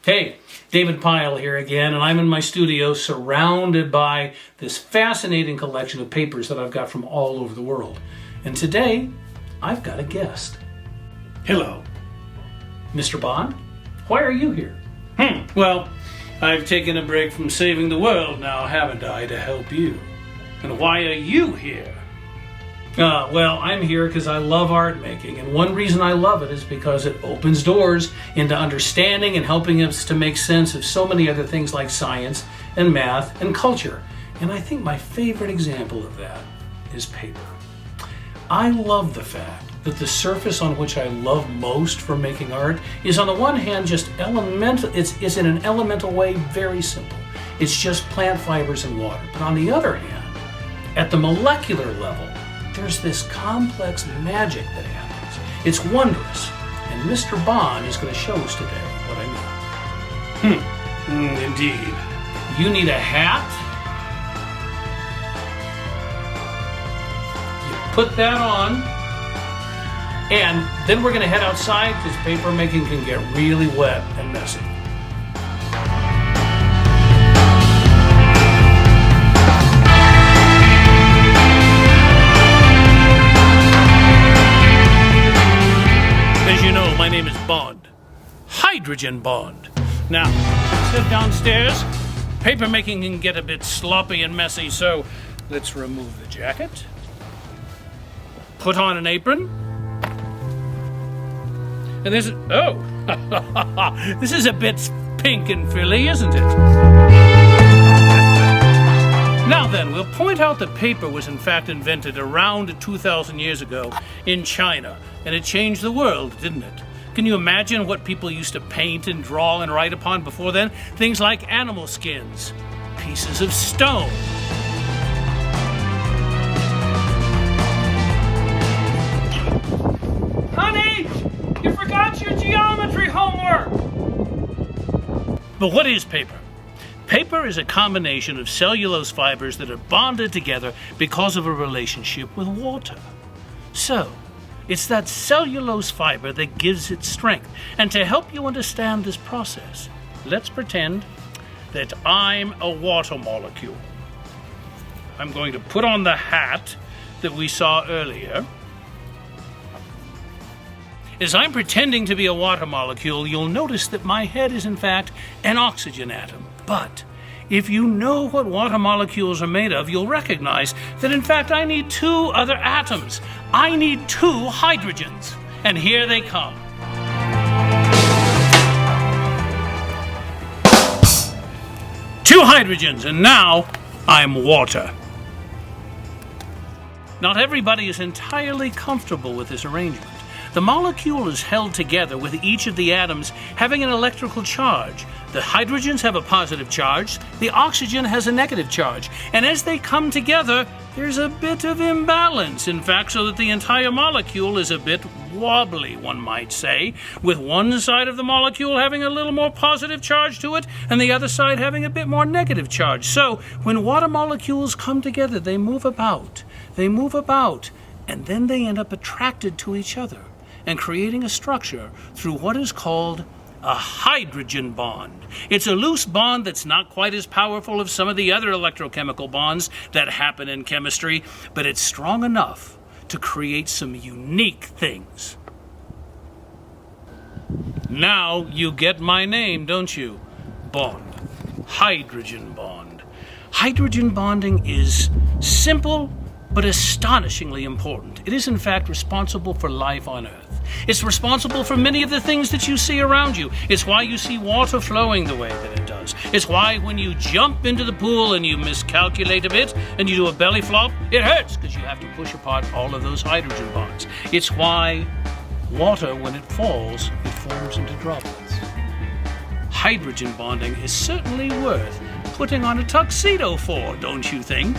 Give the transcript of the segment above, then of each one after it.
Hey, David Pyle here again, and I'm in my studio surrounded by this fascinating collection of papers that I've got from all over the world. And today, I've got a guest. Hello. Mr. Bond, why are you here? Well, I've taken a break from saving the world now, haven't I, to help you? And why are you here? Well, I'm here because I love art making, and one reason I love it is because it opens doors into understanding and helping us to make sense of so many other things like science and math and culture. And I think my favorite example of that is paper. I love the fact that the surface on which I love most for making art is on the one hand just elemental, it's in an elemental way very simple. It's just plant fibers and water. But on the other hand, at the molecular level, there's this complex magic that happens. It's wondrous. And Mr. Bond is going to show us today what I mean. Indeed. You need a hat. You put that on. And then we're going to head outside because paper making can get really wet and messy. As you know, my name is Bond. Hydrogen Bond. Now, let's head downstairs. Paper making can get a bit sloppy and messy, so let's remove the jacket. Put on an apron. And this is, this is a bit pink and frilly, isn't it? Now then, we'll point out that paper was in fact invented around 2,000 years ago in China, and it changed the world, didn't it? Can you imagine what people used to paint and draw and write upon before then? Things like animal skins, pieces of stone. Honey, you forgot your geometry homework! But what is paper? Paper is a combination of cellulose fibers that are bonded together because of a relationship with water. So, it's that cellulose fiber that gives it strength. And to help you understand this process, let's pretend that I'm a water molecule. I'm going to put on the hat that we saw earlier. As I'm pretending to be a water molecule, you'll notice that my head is in fact an oxygen atom. But if you know what water molecules are made of, you'll recognize that in fact I need two other atoms. I need two hydrogens. And here they come. Two hydrogens, and now I'm water. Not everybody is entirely comfortable with this arrangement. The molecule is held together with each of the atoms having an electrical charge. The hydrogens have a positive charge, the oxygen has a negative charge, and as they come together, there's a bit of imbalance, in fact, so that the entire molecule is a bit wobbly, one might say, with one side of the molecule having a little more positive charge to it, and the other side having a bit more negative charge. So, when water molecules come together, they move about, and then they end up attracted to each other and creating a structure through what is called a hydrogen bond. It's a loose bond that's not quite as powerful as some of the other electrochemical bonds that happen in chemistry, but it's strong enough to create some unique things. Now you get my name, don't you? Bond. Hydrogen bond. Hydrogen bonding is simple but astonishingly important. It is in fact responsible for life on Earth. It's responsible for many of the things that you see around you. It's why you see water flowing the way that it does. It's why when you jump into the pool and you miscalculate a bit and you do a belly flop, it hurts because you have to push apart all of those hydrogen bonds. It's why water, when it falls, it forms into droplets. Hydrogen bonding is certainly worth putting on a tuxedo for, don't you think?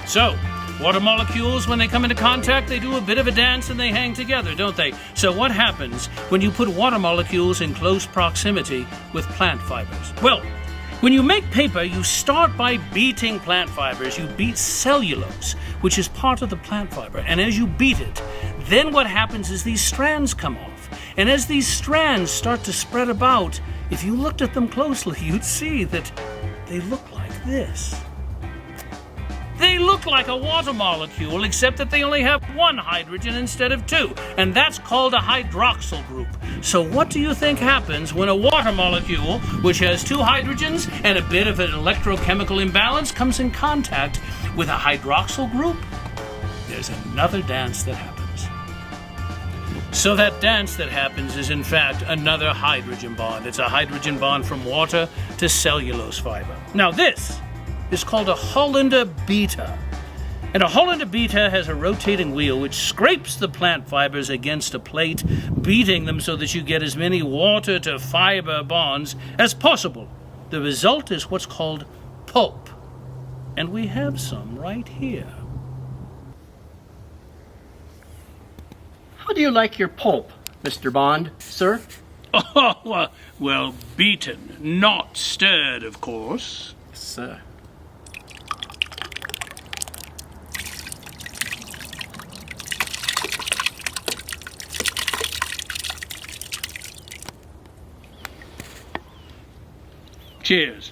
So, water molecules, when they come into contact, they do a bit of a dance and they hang together, don't they? So what happens when you put water molecules in close proximity with plant fibers? Well, when you make paper, you start by beating plant fibers. You beat cellulose, which is part of the plant fiber. And as you beat it, then what happens is these strands come off. And as these strands start to spread about, if you looked at them closely, you'd see that they look like this. They look like a water molecule, except that they only have one hydrogen instead of two, and that's called a hydroxyl group. So what do you think happens when a water molecule, which has two hydrogens and a bit of an electrochemical imbalance, comes in contact with a hydroxyl group? There's another dance that happens. So that dance that happens is in fact another hydrogen bond. It's a hydrogen bond from water to cellulose fiber. Now this is called a Hollander beta. And a Hollander beta has a rotating wheel which scrapes the plant fibers against a plate, beating them so that you get as many water to fiber bonds as possible. The result is what's called pulp. And we have some right here. How do you like your pulp, Mr. Bond, sir? Oh, well, beaten, not stirred, of course. Yes, sir. Cheers.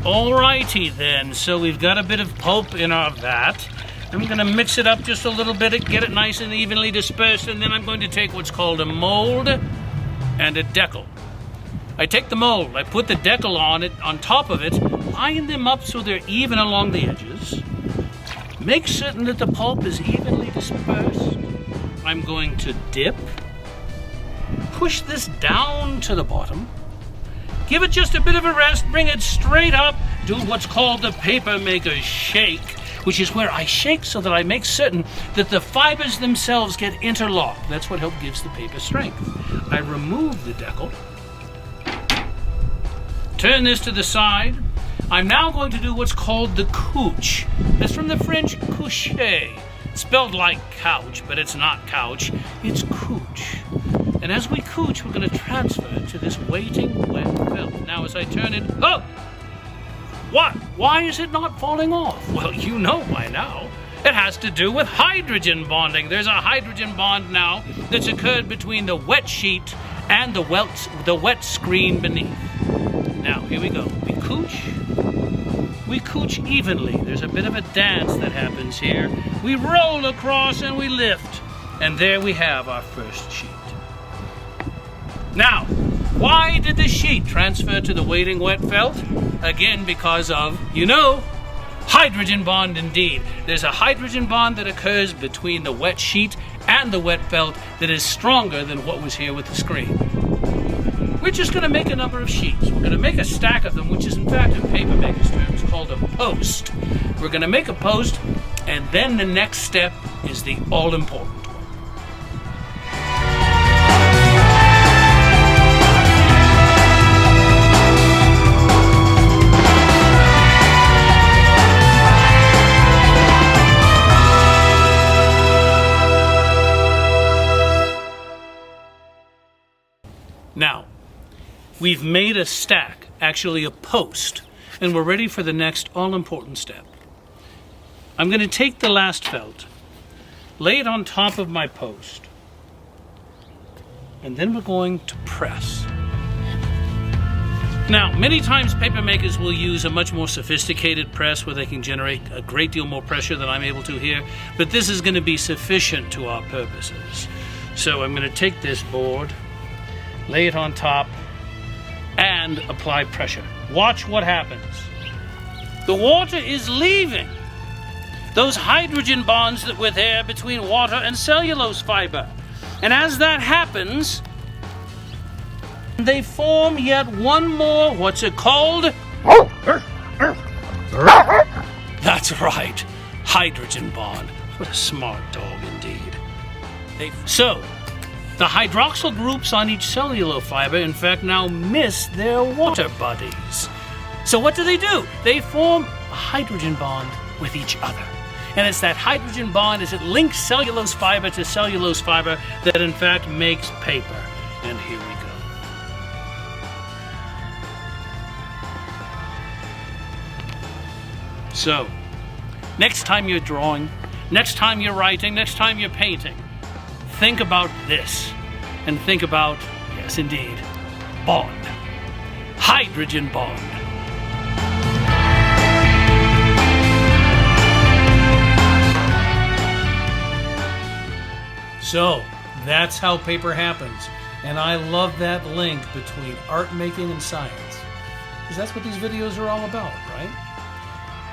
Alrighty then, so we've got a bit of pulp in our vat. I'm going to mix it up just a little bit, get it nice and evenly dispersed, and then I'm going to take what's called a mold and a decal. I take the mold, I put the decal on top of it, line them up so they're even along the edges. Make certain that the pulp is evenly dispersed. I'm going to dip. Push this down to the bottom. Give it just a bit of a rest, bring it straight up, do what's called the paper maker's shake, which is where I shake so that I make certain that the fibers themselves get interlocked. That's what gives the paper strength. I remove the decal, turn this to the side. I'm now going to do what's called the couche. That's from the French coucher. Spelled like couch, but it's not couch, it's couche. And as we couche, we're going to transfer it to this waiting wet felt. Now as I turn it, oh! What? Why is it not falling off? Well, you know by now. It has to do with hydrogen bonding. There's a hydrogen bond now that's occurred between the wet sheet and the wet screen beneath. Now, here we go. We couch evenly. There's a bit of a dance that happens here. We roll across and we lift. And there we have our first sheet. Now, why did the sheet transfer to the waiting wet felt? Again, because of, hydrogen bond indeed. There's a hydrogen bond that occurs between the wet sheet and the wet felt that is stronger than what was here with the screen. We're just going to make a number of sheets. We're going to make a stack of them, which is in fact in paper maker's terms called a post. We're going to make a post, and then the next step is the all-important one. Now, we've made a stack, actually a post, and we're ready for the next all-important step. I'm going to take the last felt, lay it on top of my post, and then we're going to press. Now, many times paper makers will use a much more sophisticated press where they can generate a great deal more pressure than I'm able to here, but this is going to be sufficient to our purposes. So I'm going to take this board, lay it on top, and apply pressure. Watch what happens. The water is leaving those hydrogen bonds that were there between water and cellulose fiber. And as that happens, they form yet one more, what's it called? That's right, hydrogen bond. What a smart dog indeed. So, the hydroxyl groups on each cellulose fiber, in fact, now miss their water buddies. So what do? They form a hydrogen bond with each other. And it's that hydrogen bond as it links cellulose fiber to cellulose fiber that, in fact, makes paper. And here we go. So, next time you're drawing, next time you're writing, next time you're painting, think about this. And think about, yes indeed, bond. Hydrogen bond. So, that's how paper happens. And I love that link between art making and science. Because that's what these videos are all about, right?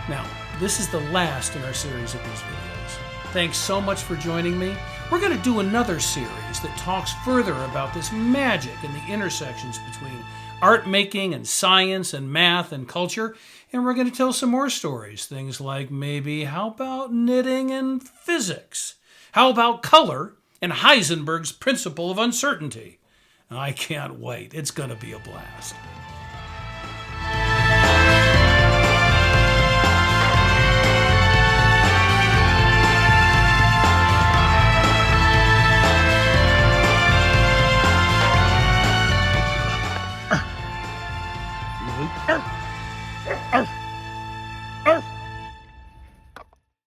Now, this is the last in our series of these videos. Thanks so much for joining me. We're going to do another series that talks further about this magic and the intersections between art making and science and math and culture. And we're going to tell some more stories. Things like maybe, how about knitting and physics? How about color and Heisenberg's principle of uncertainty? I can't wait. It's going to be a blast. Arf!